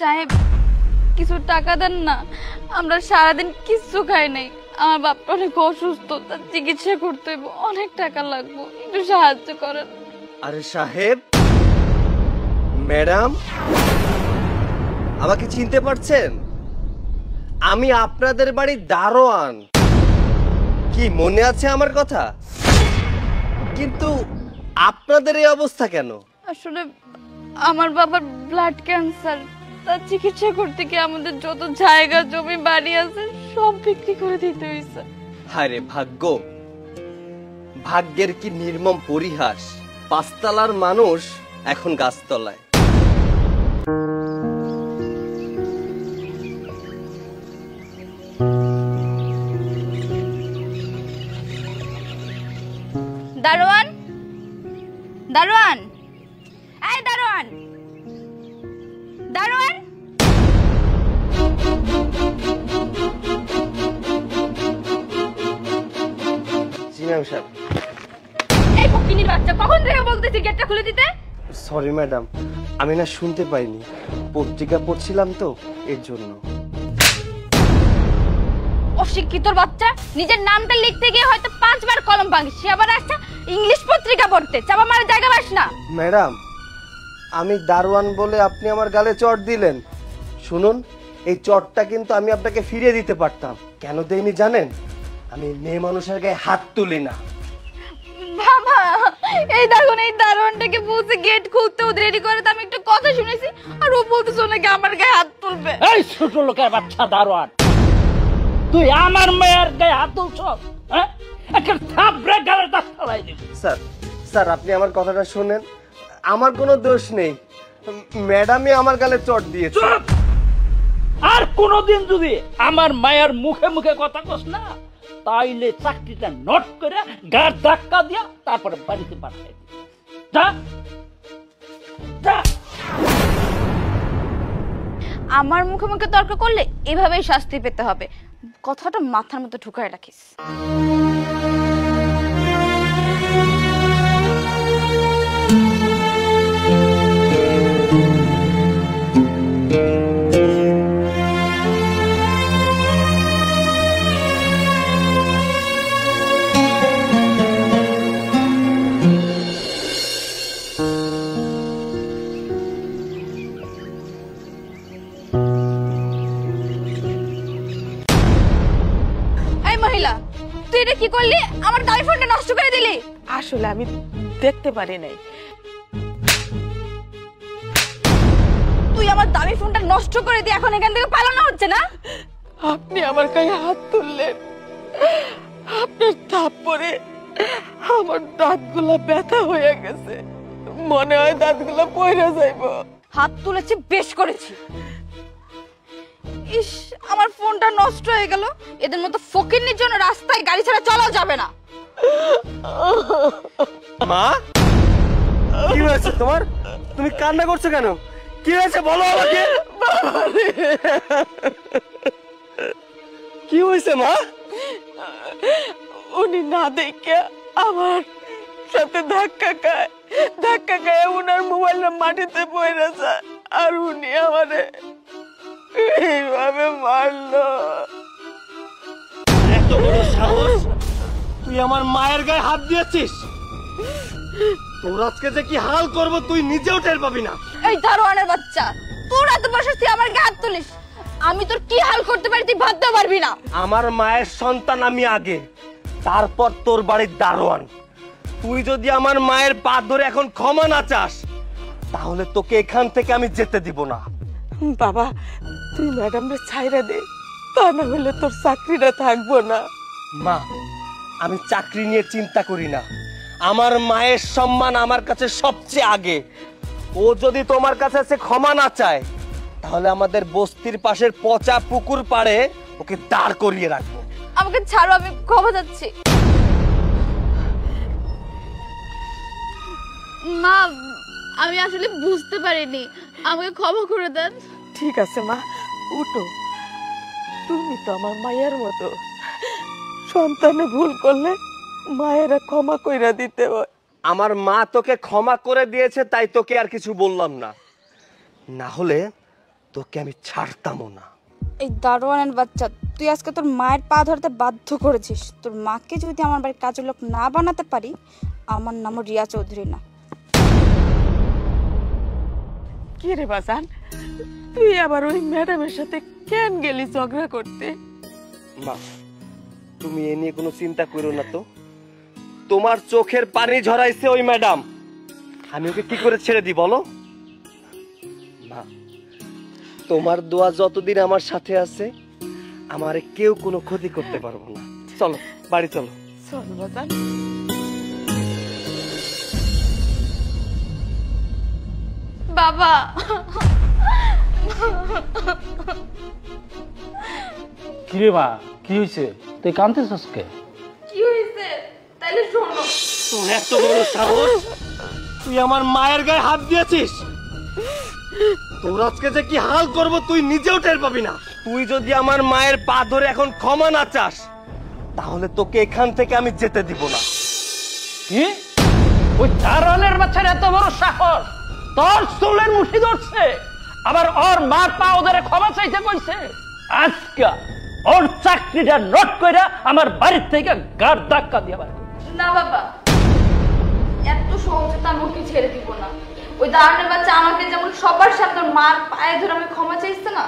সাহেব কিছু টাকা দেন না, আমরা সারাদিন কিচ্ছু খাই নাই। আমার বাপটা অনেক অসুস্থ, তার চিকিৎসা করতে হইব, অনেক টাকা লাগবে, একটু সাহায্য করেন। আরে সাহেব, ম্যাডাম, আমাকে চিনতে পারছেন? আমি আপনাদের বাড়ির দারোয়ান। কি মনে আছে আমার কথা? কিন্তু আপনাদের এই অবস্থা কেন? আসলে আমার বাবার ব্লাড ক্যান্সার, তার চিকিৎসা করতে গিয়ে আমাদের যত জায়গা জমি বাড়ি আছে সব বিক্রি করে দিতে হয়েছে। হায়রে ভাগ্য, ভাগ্যের কি নির্মম পরিহাস। পাঁচতলার মানুষ এখন গাছতলায়। দারোয়ান, দারোয়ান, এই দারোয়ান, দারোয়ান। জি ম্যাম সাহেব। এই ফকিনীর বাচ্চা, কখন থেকে বলতেছি গেটটা খুলে দিতে? সরি ম্যাডাম, আমি না শুনতে পাইনি, পত্রিকা পড়ছিলাম তো এর জন্য। অশিক্ষিতর বাচ্চা, নিজের নামটা লিখতে গিয়ে হয়তো 5 বার কলম ভাঙিস, সে আবার আসছে ইংলিশ পত্রিকা পড়তে। চাপা মারা জায়গা পাস না। ম্যাডাম, আমি দারোয়ান বলে আপনি আমার গালে চট দিলেন। শুনুন, এই চটটা কিন্তু আমি আপনাকে ফিরিয়ে দিতে পারতাম। কেন দেইনি জানেন? আমি মেয়ে মানুষের গায়ে হাত তুলি না। বাবা, এই দেখুন, এই দারোয়ানটাকে বলছে গেট খুলতে রেডি করে, তো আমি একটু কথা শুনেছি, আর ও বলতেছে নাকি আমার গায়ে হাত তুলবে। এই ছোট লোকের বাচ্চা দারোয়ান, তুই আমার মেয়ের গায়ে হাত তুলছ? হ্যাঁ, একটা থাপড়ে গালে দাঁত ফেলাই দিবি। স্যার, স্যার আপনি আমার কথাটা শুনেন। আমার কোনো দোষ নেই, ম্যাডামই আমার গালে চট দিয়েছে। আর কোনদিন যদি আমার মায়ের মুখে মুখে কথা কস না, তাইলে চাকরিটা নোট করে গাড় ধাক্কা দিয়া তারপরে বাড়িতে পাঠাই দিবি। যা যা। আমার মুখে মুখে তর্ক করলে এভাবেই শাস্তি পেতে হবে, কথাটা মাথার মধ্যে ঢুকায় রাখিস। তুই এটা কি করলি? আমার দামি ফোনটা নষ্ট করে দিলি। আসলে আমি দেখতে পারি নাই। তুই আমার দামি ফোনটা নষ্ট করে দিয়ে এখন এখান থেকে পালানো হচ্ছে না? আপনি আমার গায়ে হাত তুললেন, আপনার থাপ্পড়ে আমার দাঁতগুলো ব্যথা হয়ে গেছে, মনে হয় দাঁতগুলো পয়রা যাইব। হাত তুলেছি, বেশ করেছি। ইস, আমার ফোনটা নষ্ট হয়ে গেল। এদের মতো ফকিন্নির জন্য রাস্তায় গাড়ি ছাড়া চলাও যাবে না। মা, কি হয়েছে তোমার? তুমি কান্না করছো কেন? কি হয়েছে বলো আমাকে। কি হয়েছে মা? উনি না দেখে আমার সাথে ধাক্কা খায় উনার মোবাইলটা মাটিতে পড়ে যায়, আর উনি আমারে এইভাবে মারলো। এত বড় সাহস, তুই আমার মায়ের গায়ে হাত দিয়েছিস? তোর আজকে যে কি হাল করব তুই নিজেও টের পাবি না। এই দারোয়ানের বাচ্চা, তোর এত বছর তুই আমার গায়ে হাত তুলিস, আমি তোর কি হাল করতে পারি তুই ভাবতে পারবি না। আমার মায়ের সন্তান আমি আগে, তারপর তোর বাড়ির দারোয়ান। তুই যদি আমার মায়ের পা ধরে এখন ক্ষমা না চাস, তাহলে তোকে এখান থেকে আমি যেতে দিব না। বাবা, তুই ম্যাডামরে ছাইরা দে, তা না হলে তোর চাকরিটা থাকবো না। মা, আমি চাকরি নিয়ে চিন্তা করি না, আমার মায়ের সম্মান আমার কাছে সবচেয়ে আগে। ও যদি তোমার কাছে এসে ক্ষমা না চায়, তাহলে আমাদের বস্তির পাশের পচা পুকুর পাড়ে ওকে দাঁড় করিয়ে রাখবো। আমাকে ছাড়ো, আমি ক্ষমা চাচ্ছি। মা, আমি আসলে বুঝতে পারিনি, আমাকে ক্ষমা করে দেন। ঠিক আছে মা, উঠো। তুমি তো আমার মায়ের মতো, সন্তানে ভুল করলে মায়েরা ক্ষমা কইরা দিতে হয়। আমার মা তোকে ক্ষমা করে দিয়েছে, তাই তোকে আর কিছু বললাম না। না হলে তোকে আমি ছাড়তামও না। এই দারোয়ানের বাচ্চা, তুই আজকে তোর মায়ের পা ধরতে বাধ্য করেছিস। তোর মাকে যদি আমার বাড়ির কাজের লোক না বানাতে পারি, আমার নামও রিয়া চৌধুরী না। কি রে বাজান, তুই আবার ওই ম্যাডামের সাথে কেন গেলি ঝগড়া করতে? মা, তুমি এ নিয়ে কোনো চিন্তা করো না তো। তোমার চোখের পানি ঝরাইছে ওই ম্যাডাম, আমি ওকে কি করে ছেড়ে দিই বলো? মা, তোমার দোয়া যতদিন আমার সাথে আছে, আমারে কেউ কোনো ক্ষতি করতে পারবো না। চলো বাড়ি চলো। চল বাজান। বাবা, কিরে মা, কি হয়েছে? তুই কাঁদতেছস কে? কি হয়েছে তাইলে শোনো। তোর এত বড় সাহস, তুই আমার মায়ের গায়ে হাত দিয়েছিস? তোর আজকে যে কি হাল করব তুই নিজেও টের পাবি না। তুই যদি আমার মায়ের পা ধরে এখন ক্ষমা না চাস, তাহলে তোকে এখান থেকে আমি যেতে দিব না। কি? ওই দারোয়ানের বাচ্চার এত বড় সাহস, তোর চুলের মুঠি ধরছে, আবার ওর মার পা ওদের ক্ষমা চাইতে কইছে? আজকে ওর চাকরিটা নোট কইরা আমার বাড়ির থেকে গাড় ধাক্কা দিয়ে বার। না বাবা, এত সহজে তো আমি ওকে ছেড়ে দিব না। ওই দারোয়ানের বাচ্চা আমাকে যেমন সবার সামনে ওর মার পায়ে ধরে আমি ক্ষমা চাইছে না,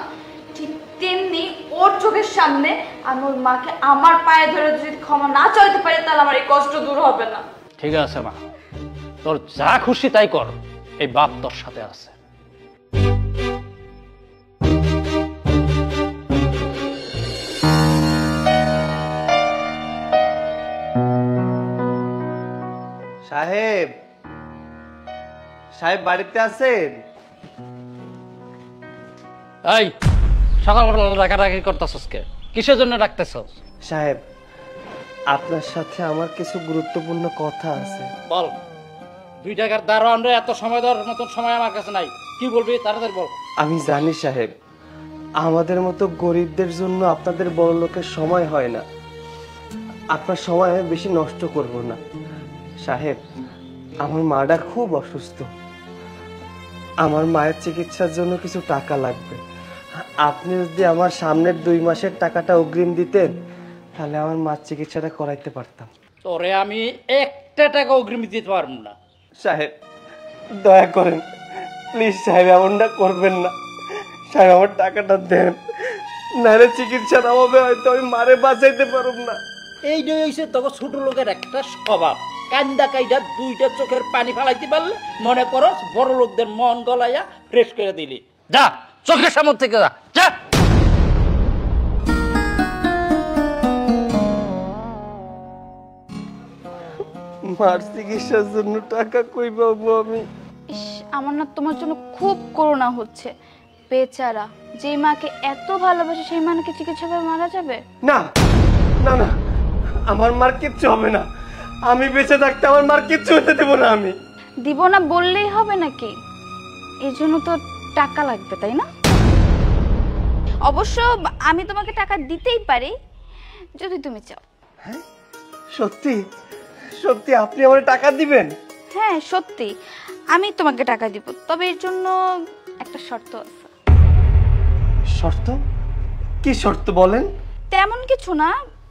ঠিক তেমনি ওর চোখের সামনে আমি ওর মাকে আমার পায়ে ধরে যদি ক্ষমা না চাইতে পারি, তাহলে আমার এই কষ্ট দূর হবে না। ঠিক আছে মা, তোর যা খুশি তাই কর, এই বাপ তোর সাথে আছে। সাহেব, সাহেব বাড়িতে আছেন? এই সকালবেলা ডাকাডাকি করতেছস কে? কিসের জন্য ডাকতেছস? সাহেব, আপনার সাথে আমার কিছু গুরুত্বপূর্ণ কথা আছে। বল। 2 টাকার দারোয়ান রে, এত সময় দেওয়ার মতন সময় আমার কাছে নাই। কি বলবি তাড়াতাড়ি বল। আমি জানি সাহেব, আমাদের মতো গরিবদের জন্য আপনাদের বড় লোকের সময় হয় না। আপনার সময় আমি বেশি নষ্ট করব না। সাহেব, আমার মাটা খুব অসুস্থ, আমার মায়ের চিকিৎসার জন্য কিছু টাকা লাগবে। আপনি যদি আমার সামনের 2 মাসের টাকাটা অগ্রিম দিতেন, তাহলে আমার মার চিকিৎসাটা করাইতে পারতাম। তোরে আমি 1 টাকা অগ্রিম দিতে পারবো না। সাহেব দয়া করেন, প্লিজ সাহেব, এমনটা করবেন না। সাহেব আমার টাকাটা দেন, নাহলে চিকিৎসার অভাবে হয়তো আমি মারে বাঁচাইতে পারব না। এইটাই হইছে তোকে ছোট লোকের একটা স্বভাব। কান্দা কাইডা 2টা চোখের পানি ফালাইতে পারলে মনে করো বড় লোকদের মন গলাইয়া ফ্রেশ করে দিলি। যা চোখের সামনে থেকে যা, যা। মার চিকিৎসার জন্য টাকা কই পাবো আমি? ইস, আমার না তোমার জন্য খুব করুণা হচ্ছে। বেচারা, যে মাকে এত ভালোবাসে সেই মাকে চিকিৎসা করে মারা যাবে? না না না, আমার মার কিচ্ছু হবে না। আমি বেঁচে থাকতে আমার মার কিচ্ছু হতে দেবো না আমি। দিব না বললেই হবে নাকি? এর জন্য তো টাকা লাগবে, তাই না? অবশ্য আমি তোমাকে টাকা দিতেই পারি যদি তুমি চাও। হ্যাঁ সত্যি? সত্যি আপনি আমার টাকা দিবেন? হ্যাঁ সত্যি, আমি তোমাকে টাকা দিব, তবে এর জন্য একটা শর্ত আছে। শর্ত? কি শর্ত বলেন? তেমন কিছু না,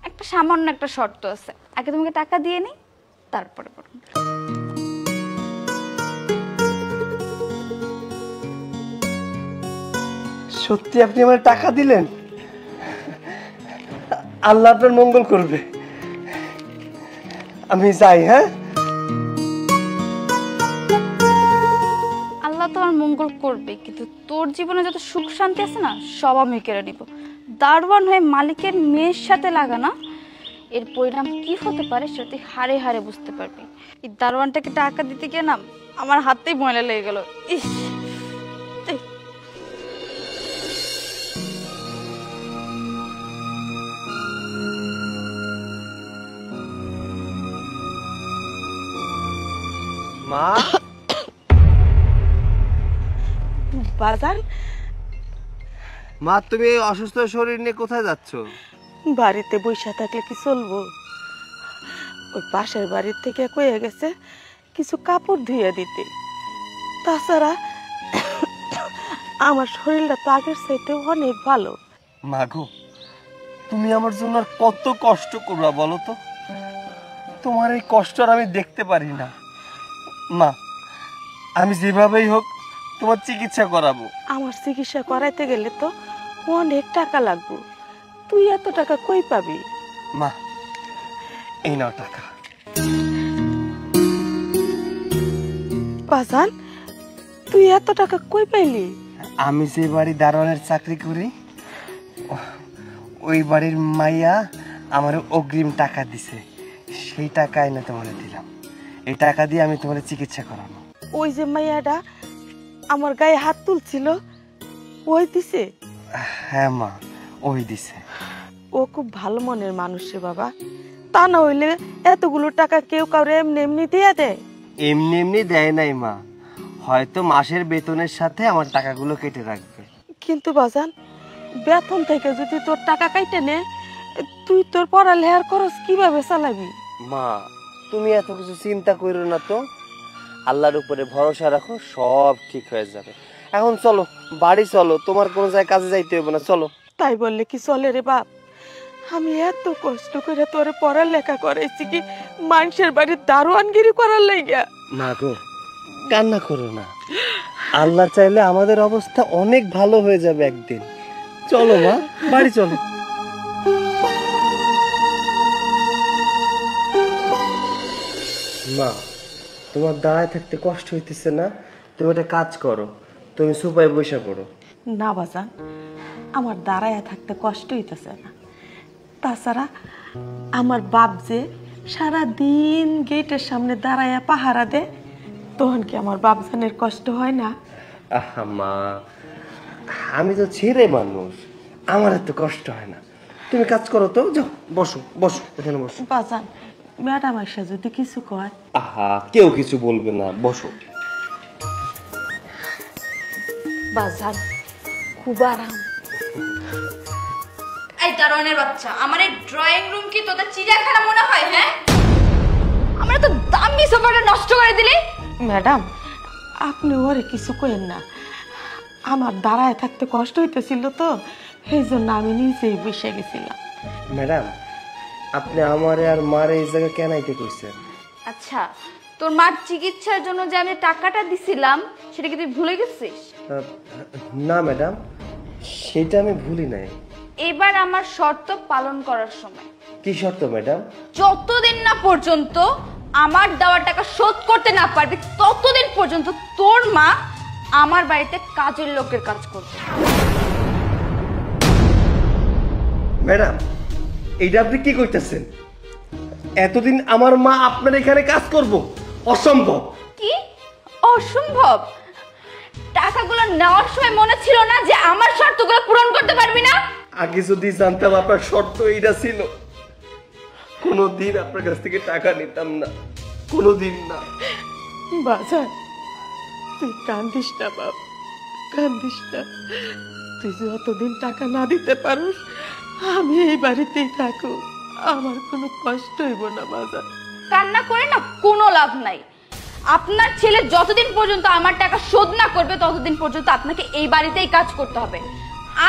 একটা সামান্য একটা শর্ত আছে। আগে তোমাকে টাকা দিয়ে নি, তারপরে বলুন। সত্যি আপনি আমার টাকা দিলেন? আল্লাহ আপনার মঙ্গল করবে। আমি যাই। হ্যাঁ, আল্লাহ তোমার মঙ্গল করবে, কিন্তু তোর জীবনে যত সুখ শান্তি আছে না, সব আমি কেড়ে নিব। দারোয়ান হয়ে মালিকের মেয়ের সাথে লাগানা, এর পরিণাম কি হতে পারে সেটা তুই হারে হারে বুঝতে পারবি। এই দারোয়ানটাকে টাকা দিতে গিয়ে না আমার হাতেই ময়লা লেগে গেল। ইস, মা। বাজান, মা তুমি অসুস্থ শরীর নিয়ে কোথায় যাচ্ছ? বাড়িতে বসে থাকলে কি চলবো? ওই পাশের বাড়ির থেকে কয়ে গেছে কিছু কাপড় ধুয়ে দিতে। তাছাড়া আমার শরীরটা তো আগের চাইতে অনেক ভালো। মাগো, তুমি আমার জন্য আর কত কষ্ট করবা বলো তো? তোমার এই কষ্ট আর আমি দেখতে পারি না। মা, আমি যেভাবেই হোক তোমার চিকিৎসা করাবো। আমার চিকিৎসা করাইতে গেলে তো অনেক টাকা লাগবে, তুই এত টাকা কই পাবি? মা, এই নাও টাকা। বাজান, তুই এত টাকা কই পাইলি? আমি যে বাড়ি দারোয়ানের চাকরি করি, ওই বাড়ির মাইয়া আমার অগ্রিম টাকা দিছে, সেই টাকা এনে তোমার দিলাম। এই টাকা দিয়ে আমি তোমার চিকিৎসা করাবো। ওই যে মাইয়াটা আমার গায়ে হাত তুলছিল, ওই দিছে? হ্যাঁ মা, ওই দিছে। ও খুব ভালো মনের মানুষ রে বাবা, তা না হইলে এতগুলো টাকা কেউ কাউরে এমনি এমনি দিয়ে দেয়? এমনি এমনি দেয় নাই মা, হয়তো মাসের বেতনের সাথে আমার টাকাগুলো কেটে রাখবে। কিন্তু বাজান, বেতন থেকে যদি তোর টাকা কাইটে নে, তুই তোর পড়ালেখার খরচ কিভাবে চালাবি? মা, তুমি এত কিছু চিন্তা করো না তো, আল্লাহর উপরে ভরসা রাখো, সব ঠিক হয়ে যাবে। এখন চলো বাড়ি চলো, তোমার কোনো জায়গায় কাজে যাইতে হবে না, চলো। তাই বললে কি চলে রে বাপ? আমি এত কষ্ট করে তোরে পড়ালেখা করাইছি কি মানুষের বাড়ির দারোয়ানগিরি করার লাইগা? না গো, কান্না করো না, আল্লাহ চাইলে আমাদের অবস্থা অনেক ভালো হয়ে যাবে একদিন। চলো মা, বাড়ি চলো। মা, তোমার দাঁড়ায় থাকতে কষ্ট হইতেছে না? তুমি একটা কাজ করো, তুমি সোফায় বসে পড়ো। না বাজান, আমার দাঁড়ায় থাকতে কষ্ট হইতেছে না। তাছাড়া আমার বাপ যে সারা দিন গেটের সামনে দাঁড়ায়া পাহারা দে, তখন কি আমার বাপজানের কষ্ট হয় না? আহা মা, আমি তো ছেলে মানুষ, আমার এত কষ্ট হয় না। তুমি কাজ করো তো, যাও বসো বসো, এখানে বসো। বাজান, ম্যাডাম আইসা যদি কিছু কয়? আহা, কেউ কিছু বলবে না, বসো। বাজান, খুব আরাম। এই দারোয়ানের বাচ্চা, আমার এই ড্রয়িং রুম কি তোদের চিড়িয়াখানা মনে হয়? হ্যাঁ, আমরা তো দামি সোফাটা নষ্ট করে দিলি। ম্যাডাম, আপনি ওরে কিছু কইেন না, আমার দাঁড়ায় থাকতে কষ্ট হইতেছিল তো, এই জন্য আমি নিজেই বসে গেছিলাম। ম্যাডাম, আপনি আমারে আর মারে এই জায়গায় কেন আইতে কইছেন? আচ্ছা, তোর মার চিকিৎসার জন্য যে আমি টাকাটা দিছিলাম, সেটা কি তুই ভুলে গেছিস? না ম্যাডাম, সেটা আমি ভুলি নাই। এবার আমার শর্ত পালন করার সময়। কি শর্ত ম্যাডাম? যতদিন না পর্যন্ত আমার দেওয়ার টাকা শোধ করতে না পারবি, ততদিন পর্যন্ত তোর মা আমার বাড়িতে কাজের লোকের কাজ করবে। ম্যাডাম, এইটা আপনি কি কইতেছেন? এতদিন আমার মা আপনার এখানে কাজ করব? অসম্ভব। কি অসম্ভব? টাকাগুলো নেওয়ার সময় মনে ছিল না যে আমার শর্তগুলো পূরণ করতে পারবি না? আগে যদি জানতাম আপনার শর্ত এইটা ছিল, কোনোদিন আপনার কাছ থেকে টাকা নিতাম না, কোনোদিন না। বাজান, তুই কান্দিস না বাপ, কান্দিস না। তুই যতদিন টাকা না দিতে পারোস, আমি এই বাড়িতেই থাকো, আমার কোনো কষ্ট হইব না বাজান। কান্না করে না কোনো লাভ নাই। আপনার ছেলে যতদিন পর্যন্ত আমার টাকা শোধ না করবে, ততদিন পর্যন্ত আপনাকে এই বাড়িতেই কাজ করতে হবে।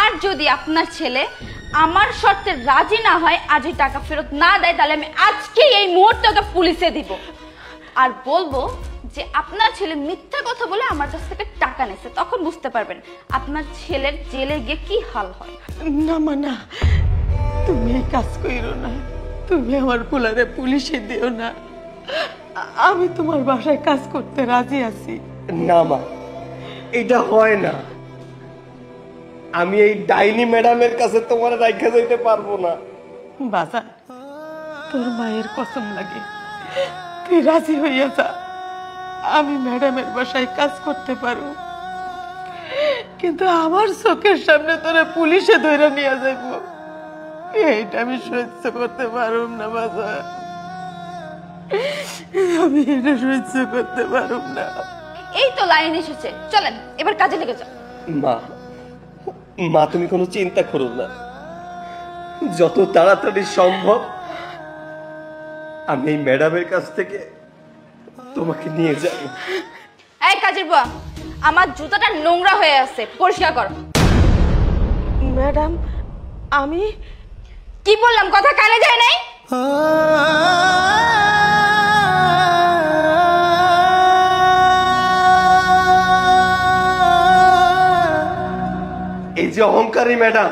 আর যদি আপনার ছেলে আমার শর্তে রাজি না হয়, আজই টাকা ফেরত না দেয়, তাহলে আমি আজকেই এই মুহূর্তে ওকে পুলিশে দিব আর বলবো যে আপনার ছেলে মিথ্যা কথা বলে আমার কাছ থেকে টাকা নিছে। তখন বুঝতে পারবেন আপনার ছেলের জেলে গিয়ে কি হাল হয়। না মা না, তুমি এই কাজ কইরো না, তুমি আমার পোলারে পুলিশে দিও না। আমি তোমার বাসায় কাজ করতে রাজি আছি। না মা, এটা হয় না। আমি এই ডাইনি ম্যাডামের কাছে তোমার রাইখা যাইতে পারবো না। বাজার, তোর মায়ের কসম লাগে, তুই রাজি হইয়া যা। আমি ম্যাডামের বাসায় কাজ করতে পারো, কিন্তু আমার চোখের সামনে তোরা পুলিশে ধরে নিয়ে যাইব, এইটা আমি সহ্য করতে পারুম না বাজার। আমি এটা সহ্য করতে পারুম না। এই তো লাইন এসেছে, চলেন এবার কাজে লেগে যাও। মা, মা তুমি কোনো চিন্তা করো না, যত তাড়াতাড়ি সম্ভব আমি এই ম্যাডামের কাছ থেকে তোমাকে নিয়ে যাব। এই কাজের বুয়া, আমার জুতাটা নোংরা হয়ে আছে, পরিষ্কার কর। ম্যাডাম আমি কি বললাম কথা কানে যায় নাই? এই যে অহংকারী ম্যাডাম,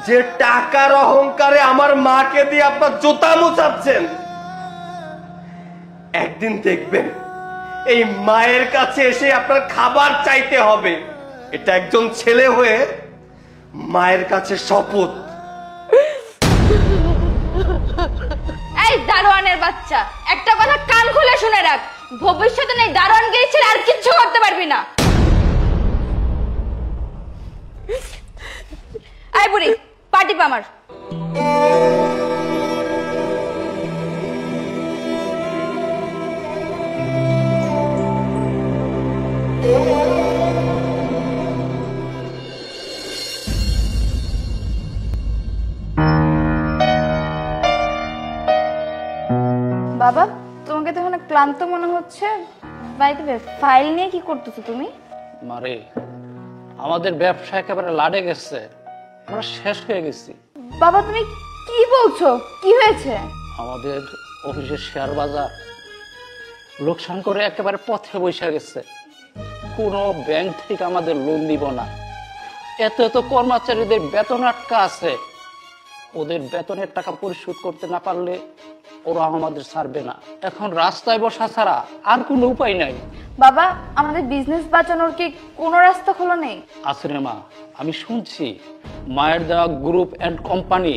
যে টাকার অহংকারে আমার মাকে দিয়ে আপনার জুতা মুছাচ্ছেন, একদিন দেখবেন এই মায়ের কাছে এসে আপনার খাবার চাইতে হবে। এটা একজন ছেলে হয়ে মায়ের কাছে শপথ। এই দারোয়ানের বাচ্চা, একটা কথা কান খুলে শুনে রাখ, ভবিষ্যতে নেই দারোয়ান গিয়েছিল আর কিচ্ছু করতে পারবি না। এই বুড়ি, পার্টি পা আমার। বাবা, তোমাকে তো অনেক ক্লান্ত মনে হচ্ছে। বাইরে ফাইল নিয়ে কি করতেছো তুমি? মারে, আমাদের ব্যবসা একেবারে লাড়ে গেছে, আমরা শেষ হয়ে গেছি। বাবা তুমি কি বলছো? কি হয়েছে? আমাদের অফিসের শেয়ার বাজার লোকসান করে একেবারে পথে বসে গেছে। কোনো ব্যাংক থেকে আমাদের লোন দিব না। এত এত কর্মচারীদের বেতন আটকা আছে, ওদের বেতনের টাকা পরিশোধ করতে না পারলে ওরা আমাদের ছাড়বে না। এখন রাস্তায় বসা ছাড়া আর কোনো উপায় নাই। বাবা, আমাদের বিজনেস বাঁচানোর কি কোনো রাস্তা খোলা নেই? আছে রে মা, আমি শুনছি মায়ের দেওয়া গ্রুপ অ্যান্ড কোম্পানি,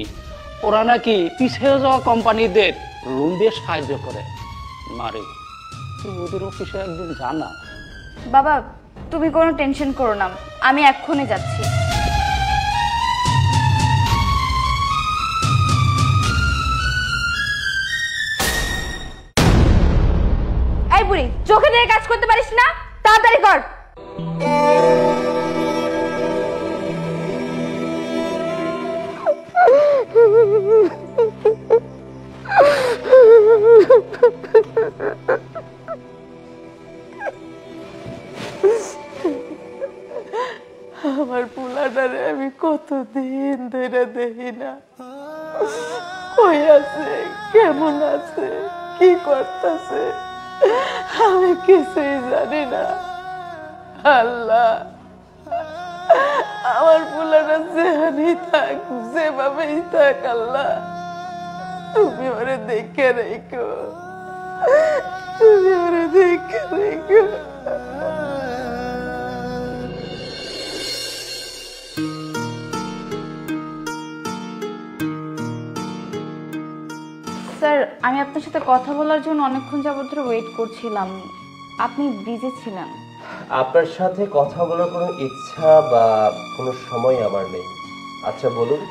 ওরা নাকি পিছিয়ে যাওয়া কোম্পানিদের লোন দিয়ে সাহায্য করে। মারে, তুই ওদের অফিসে একদিন জানা। বাবা তুমি কোনো টেনশন করো না, আমি এক্ষুনি যাচ্ছি। এই বুড়ি, চোখে দেখে কাজ করতে পারিস না? তাড়াতাড়ি কর। আমার পোলাটারে আমি কতদিন ধরে দেখি না। কই আছে, কেমন আছে, কি করতেছে, আমি কিছুই জানি না। আল্লাহ, আমার পোলাটা যেখানেই থাক, যেভাবেই থাক, আল্লাহ তুমি ওরে দেখে রেখো, তুমি ওরে দেখে রেখো। স্যার, আমি আপনার সাথে কথা বলার জন্য অনেকক্ষণ যাবত ধরে ওয়েট করছিলাম। আপনি বিজি ছিলেন। আপনার সাথে কথা বলার কোনো ইচ্ছা বা কোনো সময় আমার নেই। আচ্ছা বলুন,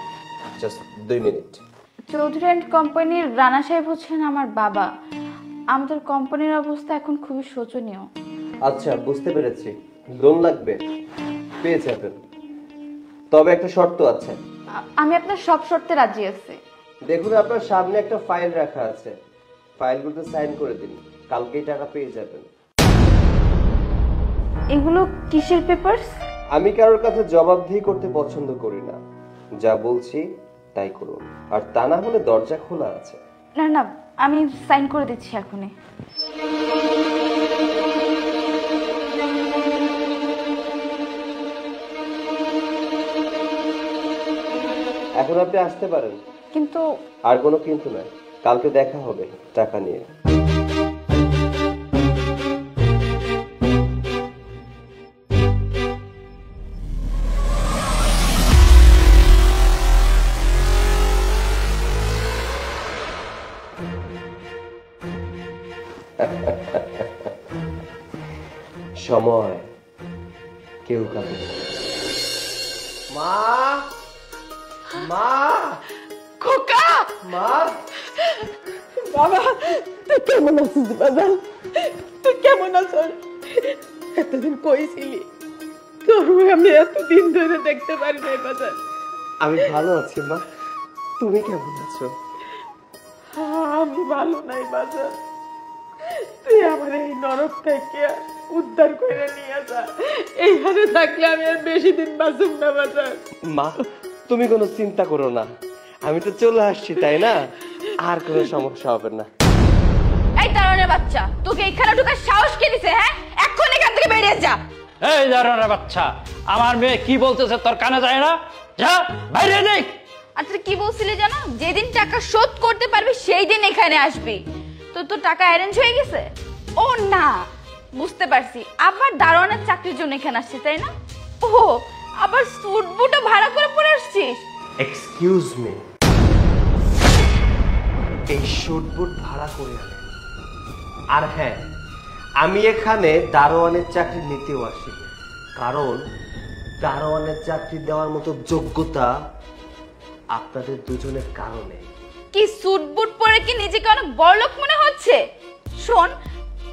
জাস্ট 2 মিনিট। চৌধুরী অ্যান্ড কোম্পানির রানা সাহেব হচ্ছেন আমার বাবা। আমাদের কোম্পানির অবস্থা এখন খুবই শোচনীয়। আচ্ছা বুঝতে পেরেছি, লোন লাগবে, পেয়ে যাবেন, তবে একটা শর্ত আছে। আমি আপনার সব শর্তে রাজি আছি। দেখুন আপনার সামনে একটা ফাইল রাখা আছে, ফাইলগুলোতে সাইন করে দিন, কালকেই টাকা পেয়ে যাবেন। এগুলো কিসের পেপারস? আমি কারোর কাছে জবাবদিহি করতে পছন্দ করি না, যা বলছি তাই করুন, আর তা না হলে দরজা খোলা আছে। না না, আমি সাইন করে দিচ্ছি এখনই। এখন আপনি আসতে পারেন। কিন্তু আর কোনো কিন্তু নয়, কালকে দেখা হবে টাকা নিয়ে। সময় কেউ কাঁদে না। মা, মা, খোকা, মা, বাবা তুই কেমন আছিস? বাজান তুই কেমন আছিস? এতদিন কই ছিলি? তোর আমি এতদিন ধরে দেখতে পারি নাই বাজান। আমি ভালো আছি মা, তুমি কেমন আছো? আমি ভালো নাই বাজান। তুই আমার এই নরক থেকে উদ্ধার করে নিয়ে যা। এইখানে থাকলে আমি আর বেশি দিন বাঁচুম না বাজার। মা তুমি কোনো চিন্তা করো না, আমি তো চলে আসছি, তাই না? আর কোনো সমস্যা হবে না। এই দারোয়ানের বাচ্চা, তোকে এখানে ঢোকার সাহস কে দিছে? হ্যাঁ, এখন এখান থেকে বেরিয়ে যা। এই দারোয়ানের বাচ্চা, আমার মেয়ে কি বলতেছে তোর কানে যায় না? যা বাইরে দেখ। আচ্ছা কি বলছিলি জানো? যেদিন টাকা শোধ করতে পারবি সেই দিন এখানে আসবি। তো টাকা অ্যারেঞ্জ হয়ে গেছে? ও না, বুঝতে পারছি, আবার দারোয়ানের চাকরির জন্য এখানে আসছিস তাই না? ও আবার স্যুট বুটও ভাড়া করে পরে আসছিস? এক্সকিউজ মি, এই শুট বুট ভাড়া করে আনে। আর হ্যাঁ, আমি এখানে দারোয়ানের চাকরি নিতেও আসি, কারণ দারোয়ানের চাকরি দেওয়ার মতো যোগ্যতা আপনাদের দুজনের কারণে। কি স্যুট বুট পরে কি নিজেকে অনেক বড়লোক মনে হচ্ছে? শোন,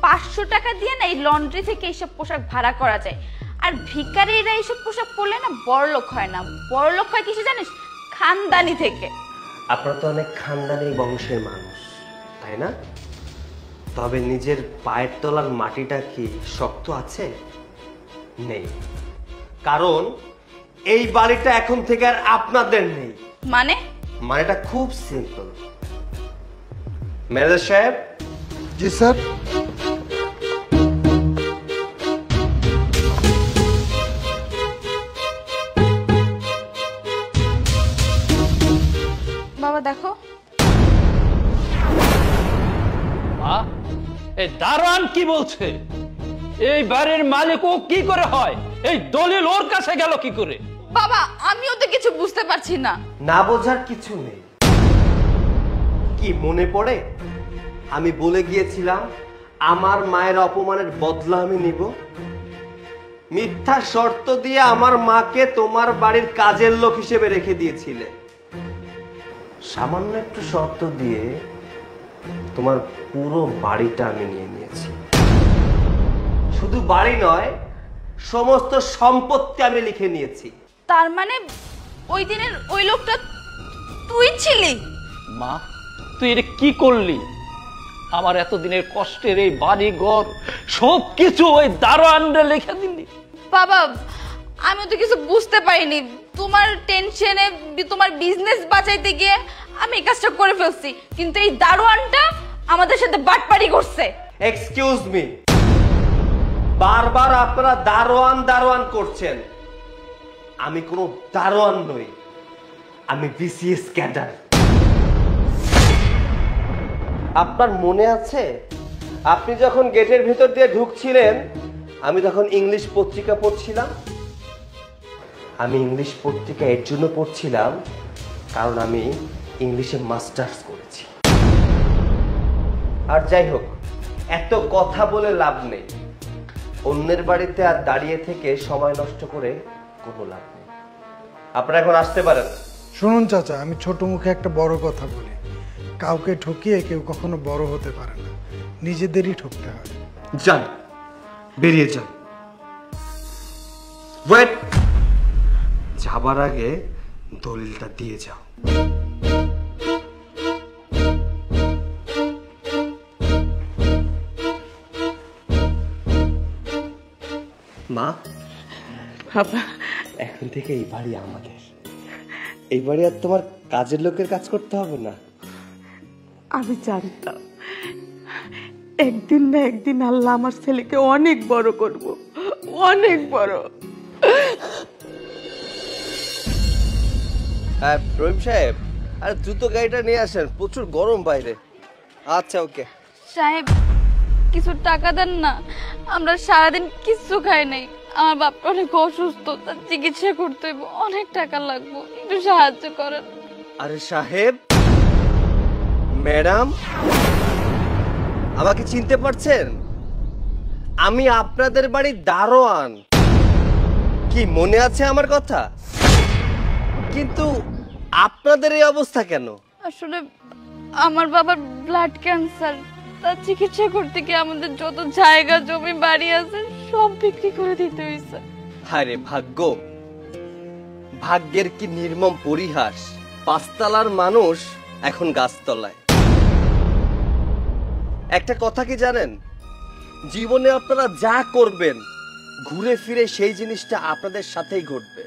500 টাকা দিয়ে না এই লন্ড্রি থেকে এইসব পোশাক ভাড়া করা যায়। আর ভিখারিরা এইসব পোশাক পরলে না বড়লোক হয় না, বড়লোক হয় কিসে জানিস? খানদানি থেকে। আপনারা তো অনেক খানদানি বংশের মানুষ, তাই না? তবে নিজের পায়ের তলার মাটিটা কি শক্ত আছে? নেই, কারণ এই বাড়িটা এখন থেকে আর আপনাদের নেই। মানেটা খুব সিম্পল। ম্যানেজার সাহেব। জি স্যার। বাবা দেখো। এই দারোয়ান কি বলছে? এই বাড়ির মালিক ও কি করে হয়? এই দলিল ওর কাছে গেল কি করে? বাবা আমিও তো কিছু বুঝতে পারছি না। না বোঝার কিছু নেই। কি মনে পড়ে আমি বলে গিয়েছিলাম আমার মায়ের অপমানের বদলা আমি নিব? মিথ্যা শর্ত দিয়ে আমার মাকে তোমার বাড়ির কাজের লোক হিসেবে রেখে দিয়েছিলে। সামান্য একটু শর্ত দিয়ে তোমার পুরো বাড়িটা আমি নিয়ে নিয়েছি। শুধু বাড়ি নয়, সমস্ত সম্পত্তি আমি লিখে নিয়েছি। তার মানে ওই দিনের ওই লোকটা তুই ছিলি? মা তুই এটা কি করলি? আমার এতদিনের কষ্টের এই বাড়ি ঘর সবকিছু ওই দারোয়ানরে লিখে দিলি? বাবা আমি তো কিছু বুঝতে পারিনি, তোমার টেনশনে তোমার বিজনেস বাঁচাইতে গিয়ে আমি এই কাজটা করে ফেলছি, কিন্তু এই দারোয়ানটা আমাদের সাথে বাটপারি করছে। এক্সকিউজ মি, বারবার আপনারা দারোয়ান দারোয়ান করছেন। আমি কোনো দারোয়ান নই, আমি বিসিএস ক্যাডার। আপনার মনে আছে আপনি যখন গেটের ভিতর দিয়ে ঢুকছিলেন আমি তখন ইংলিশ পত্রিকা পড়ছিলাম? আমি ইংলিশ পত্রিকা এর জন্য পড়ছিলাম কারণ আমি ইংলিশে মাস্টার্স করেছি। আর যাই হোক, এত কথা বলে লাভ নেই। অন্যের বাড়িতে আর দাঁড়িয়ে থেকে সময় নষ্ট করে কোনো লাভ নেই। আপনারা এখন আসতে পারেন। শুনুন চাচা, আমি ছোট মুখে একটা বড় কথা বলি, কাউকে ঠকিয়ে কেউ কখনো বড় হতে পারে না, নিজেদেরই ঠকতে হয়। যান, বেরিয়ে যান। ওয়েট, যাবার আগে দলিলটা দিয়ে যাও। মা, এখন থেকে এই বাড়ি আমাদের। এই বাড়ি আর তোমার কাজের লোকের কাজ করতে হবে না। আমি জানতাম একদিন না একদিন আল্লাহ আমার ছেলেকে অনেক বড় করব, অনেক বড়। রহিম সাহেব, আরে দ্রুত গাড়িটা নিয়ে আসেন, প্রচুর গরম বাইরে। আচ্ছা ওকে সাহেব কিছু টাকা দেন না, আমরা সারাদিন কিছু খাই নাই, আমার বাপটা অনেক অসুস্থ, তার চিকিৎসা করতে হইব, অনেক টাকা লাগবে, একটু সাহায্য করেন। আরে সাহেব, ম্যাডাম, আমাকে চিনতে পারছেন? আমি আপনাদের বাড়ির দারোয়ান। কি মনে আছে আমার কথা? কিন্তু আপনাদের এই অবস্থা কেন? আসলে আমার বাবার ব্লাড ক্যান্সার, তার চিকিৎসা করতে গিয়ে আমাদের যত জায়গা জমি বাড়ি আছে সব বিক্রি করে দিতে হয়েছে। আরে ভাগ্য, ভাগ্যের কি নির্মম পরিহাস। 5 তলার মানুষ এখন গাছতলায়। একটা কথা কি জানেন, জীবনে আপনারা যা করবেন ঘুরে ফিরে সেই জিনিসটা আপনাদের সাথেই ঘটবে।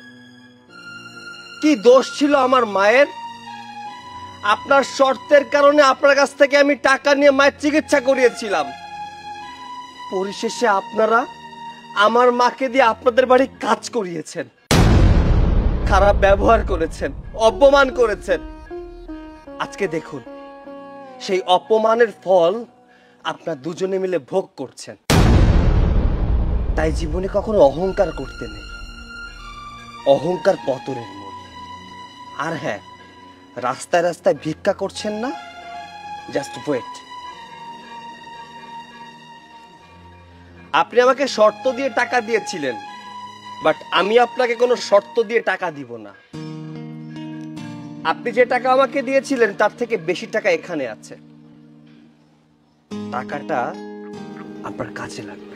কি দোষ ছিল আমার মায়ের? আপনার শর্তের কারণে আপনার কাছ থেকে আমি টাকা নিয়ে মায়ের চিকিৎসা করিয়েছিলাম। পরিশেষে আপনারা আমার মাকে দিয়ে আপনাদের বাড়ি কাজ করিয়েছেন, খারাপ ব্যবহার করেছেন, অপমান করেছেন। আজকে দেখুন সেই অপমানের ফল আপনার দুজনে মিলে ভোগ করছেন। তাই জীবনে কখনো অহংকার করতে নেই, অহংকার পতনের মূল। আর হ্যাঁ, রাস্তায় রাস্তায় ভিক্ষা করছেন না, জাস্ট ওয়েট। আপনি আমাকে শর্ত দিয়ে টাকা দিয়েছিলেন, বাট আমি আপনাকে কোনো শর্ত দিয়ে টাকা দিব না। আপনি যে টাকা আমাকে দিয়েছিলেন তার থেকে বেশি টাকা এখানে আছে, টাকাটা আপনার কাজে লাগবে।